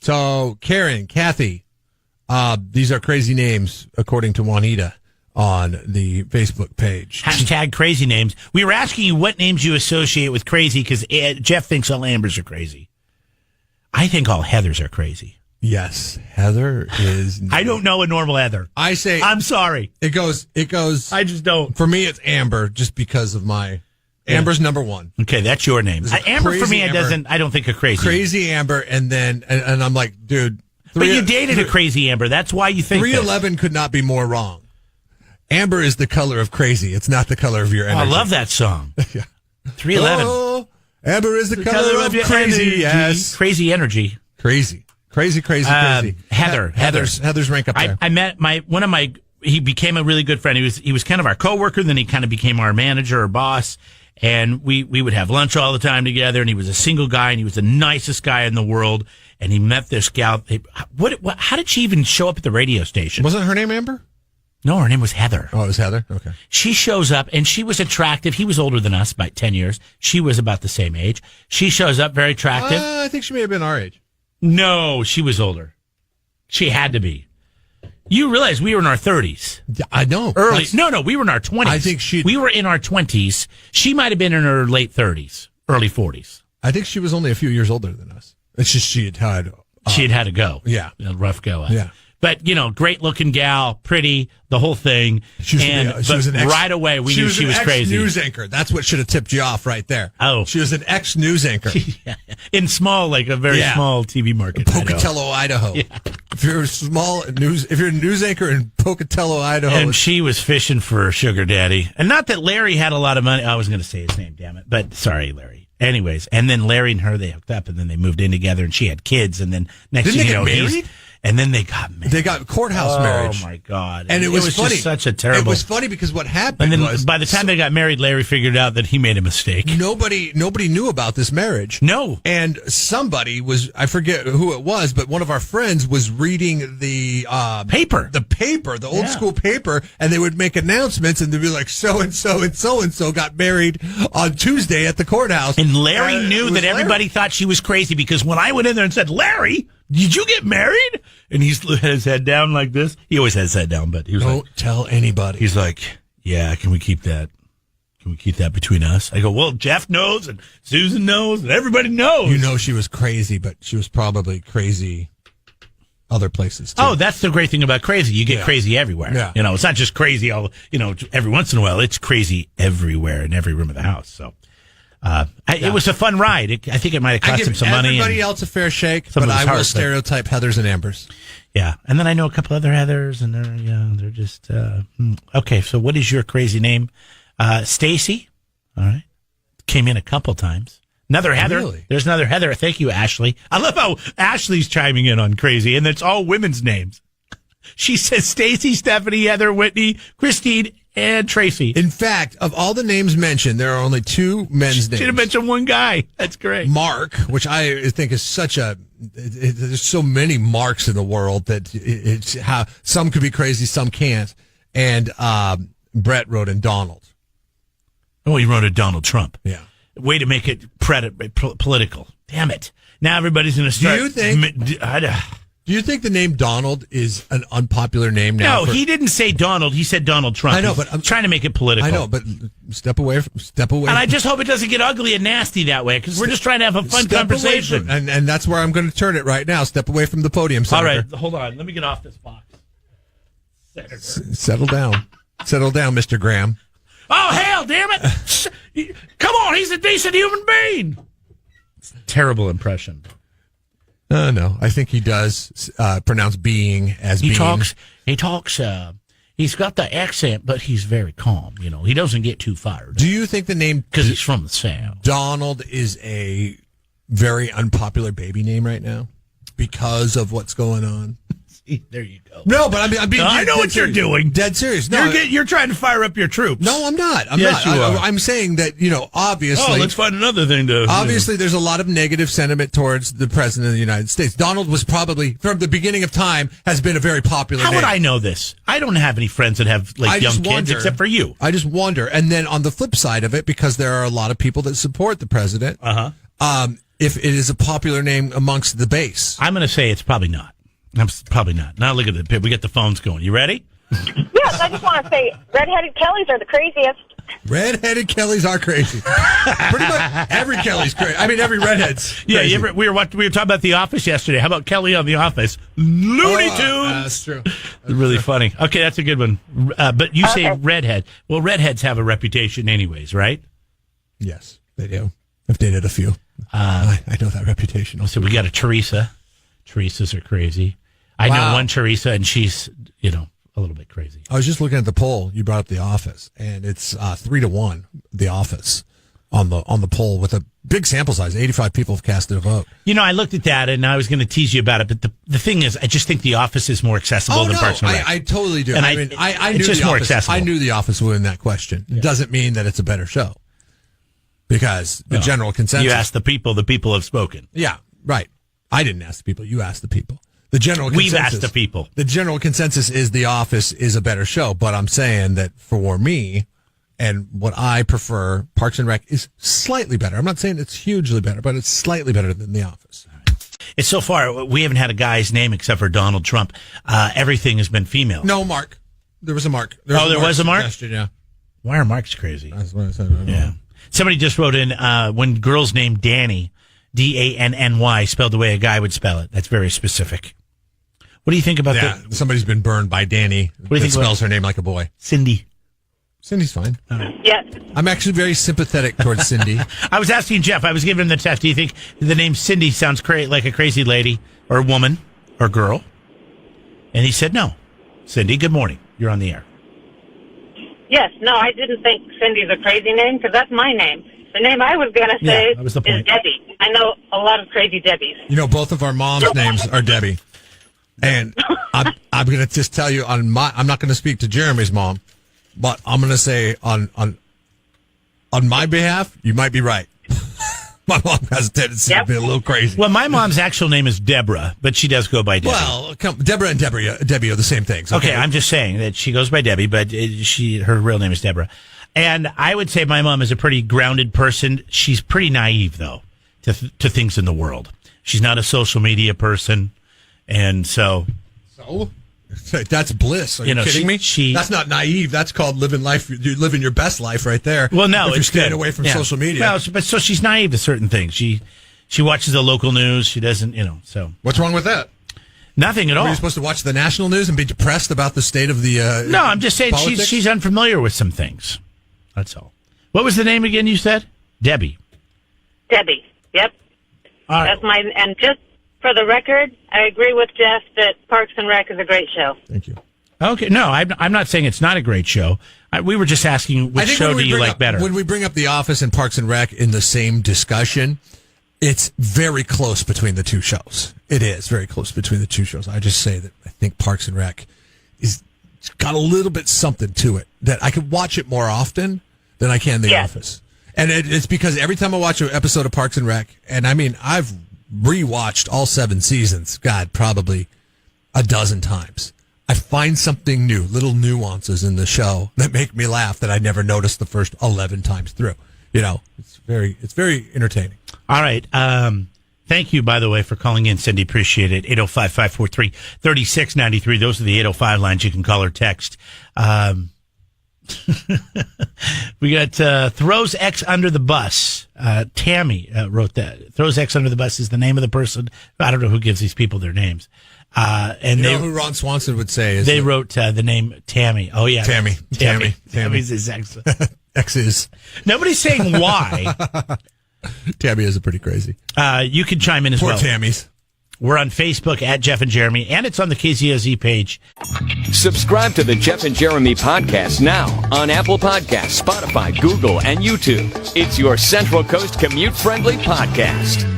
So Karen, Kathy, these are crazy names according to Juanita on the Facebook page. Hashtag crazy names. We were asking you what names you associate with crazy because Jeff thinks all Ambers are crazy. I think all Heathers are crazy. Yes, Heather is. I don't know a normal Heather. I say. I'm sorry. It goes. I just don't. For me, it's Amber, just because of my. Amber's number one. Okay, that's your name. Amber for me, I don't think a crazy. Crazy Amber, and then and I'm like, dude. But you dated a crazy Amber. That's why you think 311 could not be more wrong. Amber is the color of crazy. It's not the color of your energy. I love that song. Yeah. 311. Oh, Amber is the color of crazy. Energy. Yes. Crazy energy. Crazy. Heather's rank up there. I met he became a really good friend. He was kind of our coworker, then he kind of became our manager or boss, and we would have lunch all the time together, and he was a single guy, and he was the nicest guy in the world, and he met this gal. How did she even show up at the radio station? Wasn't her name Amber? No, her name was Heather. Oh, it was Heather? Okay. She shows up, and she was attractive. He was older than us by 10 years. She was about the same age. She shows up very attractive. I think she may have been our age. No, she was older. She had to be. You realize we were in our 30s. I know. Early. No, we were in our 20s. I think we were in our 20s. She might have been in her late 30s, early 40s. I think she was only a few years older than us. It's just she had had to go. Yeah. A rough go. Yeah. But, great looking gal, pretty, the whole thing. She was right away we knew she was crazy. News anchor. That's what should have tipped you off right there. Oh. She was an ex-news anchor. In small, like a very small TV market. Pocatello, Idaho. Yeah. If you're a news anchor in Pocatello, Idaho. And she was fishing for a sugar daddy. And not that Larry had a lot of money. I was going to say his name, damn it. But sorry, Larry. Anyways, and then Larry and her, they hooked up, and then they moved in together, and she had kids, and then next thing you know, married? And then they got married. They got courthouse marriage. Oh, my God. And it was funny. Just such a terrible... It was funny because what happened and then by the time they got married, Larry figured out that he made a mistake. Nobody knew about this marriage. No. And somebody was, I forget who it was, but one of our friends was reading the... paper. The old school paper, and they would make announcements, and they'd be like, so-and-so and so-and-so got married on Tuesday at the courthouse. And Larry knew that everybody thought she was crazy because when I went in there and said, Larry... Did you get married? And he had his head down like this. He always had his head down, but he was Don't tell anybody. He's like, yeah, can we keep that? Can we keep that between us? I go, well, Jeff knows and Susan knows and everybody knows. You know she was crazy, but she was probably crazy other places too. Oh, that's the great thing about crazy. You get crazy everywhere. Yeah. It's not just crazy every once in a while. It's crazy everywhere in every room of the house. So. It was a fun ride. I think it might have cost him some money. Everybody else a fair shake, but I will stereotype Heathers and Ambers. Yeah, and then I know a couple other Heathers, and they're just okay. So, what is your crazy name? Stacy. All right, came in a couple times. Another Heather. Really? There's another Heather. Thank you, Ashley. I love how Ashley's chiming in on crazy, and it's all women's names. She says Stacy, Stephanie, Heather, Whitney, Christine, and Tracy. In fact, of all the names mentioned, there are only two men's names. Should have mentioned one guy. That's great. Mark, which I think is there's so many Marks in the world that it's how some could be crazy, some can't. And Brett wrote in Donald. Oh, he wrote a Donald Trump. Yeah. Way to make it political. Damn it. Now everybody's going to start. Do you think the name Donald is an unpopular name now? No, he didn't say Donald. He said Donald Trump. I know, but I'm trying to make it political. I know, but step away. And I just hope it doesn't get ugly and nasty that way because we're just trying to have a fun conversation. And that's where I'm going to turn it right now. Step away from the podium, Senator. All right, hold on. Let me get off this box. Senator. Settle down. Settle down, Mr. Graham. Oh, hell, damn it. Come on, he's a decent human being. Terrible impression. No, I think he does pronounce being as being. He talks, he's got the accent, but he's very calm. He doesn't get too fired. Do you think the name... Because he's from the South. Donald is a very unpopular baby name right now because of what's going on? There you go. No, but I'm being. I know what you're doing. Dead serious. No, you're trying to fire up your troops. No, I'm not. Yes, you are. I'm saying that obviously. Oh, let's find another thing to. Obviously, there's a lot of negative sentiment towards the president of the United States. Donald was probably from the beginning of time has been a very popular. How name. would I know this? I don't have any friends that have young kids except for you. I just wonder. And then on the flip side of it, because there are a lot of people that support the president. if it is a popular name amongst the base. I'm going to say it's probably not. Probably not. Now look at it. We got the phones going. You ready? Yes, I just want to say redheaded Kellys are the craziest. Redheaded Kellys are crazy. Pretty much every Kelly's crazy. I mean, every redhead's crazy. Yeah, we were talking about The Office yesterday. How about Kelly on The Office? Looney Tunes. That's true. Really funny. Okay, that's a good one. But you say redhead. Well, redheads have a reputation anyways, right? Yes, they do. I've dated a few. I know that reputation. So we got a Teresa. Teresas are crazy. I know one Teresa, and she's, a little bit crazy. I was just looking at the poll. You brought up The Office, and it's 3-1, The Office, on the poll with a big sample size. 85 people have casted a vote. I looked at that, and I was going to tease you about it, but the thing is, I just think The Office is more accessible than Parks and Rec. I totally do. And I mean, I knew it's just The more Office, accessible. I knew The Office would win that question. It doesn't mean that it's a better show. Because the general consensus... You asked the people have spoken. Yeah, right. I didn't ask the people. You asked the people. The general consensus... We've asked the people. The general consensus is The Office is a better show, but I'm saying that for me, and what I prefer, Parks and Rec is slightly better. I'm not saying it's hugely better, but it's slightly better than The Office. It's so far, we haven't had a guy's name except for Donald Trump. Everything has been female. No, Mark. There was a Mark. There was a Mark? Yeah. Why are Marks crazy? That's what I said. Yeah. Somebody just wrote in, when girls named Danny, Danny, spelled the way a guy would spell it. That's very specific. What do you think about that? Somebody's been burned by Danny. What do you think spells her name like a boy? Cindy. Cindy's fine. Yes. I'm actually very sympathetic towards Cindy. I was asking Jeff, I was giving him the test. Do you think the name Cindy sounds like a crazy lady or woman or girl? And he said no. Cindy, good morning. You're on the air. Yes. No, I didn't think Cindy's a crazy name because that's my name. The name I was going to say that was the is point. Debbie. I know a lot of crazy Debbies. Both of our moms' names are Debbie. And I'm going to just tell you I'm not going to speak to Jeremy's mom, but I'm going to say on my behalf, you might be right. My mom has a tendency to be a little crazy. Well, my mom's actual name is Deborah, but she does go by Debbie. Well, Deborah and Debbie are the same things. Okay, I'm just saying that she goes by Debbie, but her real name is Deborah. And I would say my mom is a pretty grounded person. She's pretty naive, though, to things in the world. She's not a social media person. And so that's bliss. Are you kidding me? That's not naive. That's called living life. You're living your best life right there. Well, no, if you're staying away from social media. Well, but so she's naive to certain things. She watches the local news. She doesn't, so what's wrong with that? Nothing at all. Are you supposed to watch the national news and be depressed about the state of the? No, I'm just saying politics? she's unfamiliar with some things. That's all. What was the name again? You said Debbie. Debbie. Yep. All right. That's and just for the record, I agree with Jeff that Parks and Rec is a great show. Thank you. Okay, no, I'm not saying it's not a great show. We were just asking which show do you like better. When we bring up The Office and Parks and Rec in the same discussion, it's very close between the two shows. It is very close between the two shows. I just say that I think Parks and Rec is got a little bit something to it that I could watch it more often than I can The Office. And it's because every time I watch an episode of Parks and Rec, and I mean, I've rewatched all 7 seasons, God, probably a dozen times. I find something new, little nuances in the show that make me laugh that I never noticed the first 11 times through. It's very entertaining. All right. Thank you, by the way, for calling in, Cindy. Appreciate it. 805-543-3693. Those are the 805 lines. You can call or text. We got throws X under the bus. Tammy wrote that. Throws X under the bus is the name of the person. I don't know who gives these people their names. And you know who Ron Swanson would say is they wrote the name Tammy. Oh yeah, Tammy. Tammy's his ex. X is. Nobody's saying why. Tammy is pretty crazy. You can chime in as well. Poor Tammy's. We're on Facebook at Jeff and Jeremy, and it's on the KZOZ page. Subscribe to the Jeff and Jeremy podcast now on Apple Podcasts, Spotify, Google, and YouTube. It's your Central Coast commute-friendly podcast.